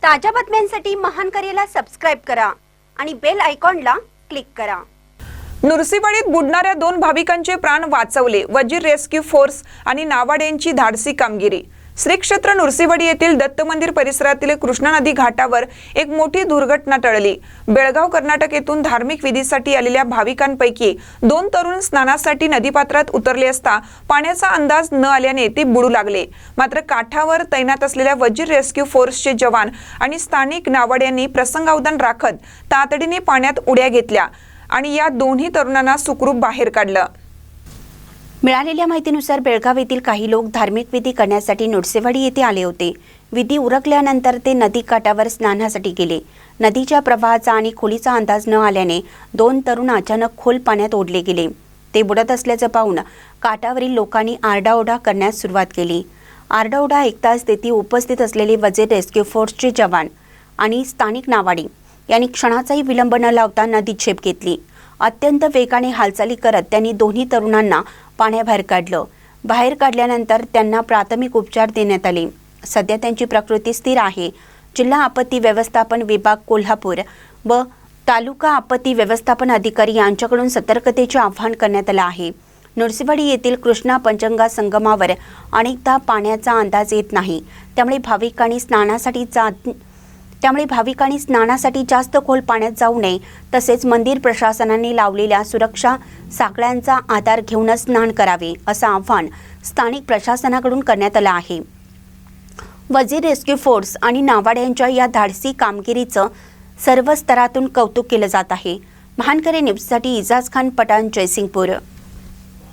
ताज्या बातम्यांसाठी महानकरेला सबस्क्राइब करा आणि बेल आयकॉनला क्लिक करा। नुरसीवाडीत बुडणाऱ्या 2 भाविकांचे प्राण वाचवले। वजीर रेस्क्यू फोर्स आणि नावाड्यांची धाडसी कामगिरी। श्री क्षेत्र नुरसीवाडी येथील दत्त मंदिर परिसरातील कृष्णा नदी घाटावर एक मोठी दुर्घटना टळली। बेळगाव कर्नाटक येथून धार्मिक विधीसाठी आलेल्या भाविकांपैकी 2 तरुण स्नानासाठी नदीपात्रात उतरले असता पाण्याचा अंदाज न आल्याने ते बुडू लागले। मात्र काठावर तैनात असलेल्या वजीर रेस्क्यू फोर्सचे जवान आणि स्थानिक नावाड्यांनी प्रसंगावधान राखत तातडीने पाण्यात उड्या घेतल्या आणि या दोन्ही तरुणांना सुखरूप बाहेर काढलं। मिळालेल्या माहितीनुसार बेळगाव येथील काही लोक धार्मिक विधी करण्यासाठी नुरसीवाडी येथे आले होते। विधी उरकल्यानंतर ते नदीकाठावर स्नानासाठी गेले। नदीच्या प्रवाहाचा आणि खोलीचा अंदाज न आल्याने 2 तरुण अचानक खोल पाण्यात ओढले गेले। ते बुडत असल्याचं पाहून काठावरील लोकांनी आरडाओरडा करण्यास सुरुवात केली। आरडाओरडा ऐकताच तेथे उपस्थित असलेले वजीर रेस्क्यू फोर्सचे जवान आणि स्थानिक नावाडी यांनी क्षणाचाही विलंब न लावता नदीत झेप घेतली। अत्यंत वेगाने हालचाली करत त्यांनी दोन्ही तरुणांना पाण्याबाहेर काढलं। बाहेर काढल्यानंतर त्यांना प्राथमिक उपचार देण्यात आले। सध्या त्यांची प्रकृती स्थिर आहे। जिल्हा आपत्ती व्यवस्थापन विभाग कोल्हापूर व तालुका आपत्ती व्यवस्थापन अधिकारी यांच्याकडून सतर्कतेचे आवाहन करण्यात आले आहे। नुरसीवाडी येथील कृष्णा पंचगंगा संगमावर अनेकदा पाण्याचा अंदाज येत नाही, त्यामुळे भाविकांनी स्नानासाठी जास्त खोल पाण्यात जाऊ नये। तसेच मंदिर प्रशासनाने लावलेल्या सुरक्षा साखळ्यांचा आधार घेऊनच स्नान करावे, असं आवाहन स्थानिक प्रशासनाकडून करण्यात आलं आहे। वजीर रेस्क्यू फोर्स आणि नावाड्यांच्या या धाडसी कामगिरीचं सर्व स्तरातून कौतुक केलं जात आहे। महानकरे न्यूजसाठी इजाज खान पठाण, जयसिंगपूर।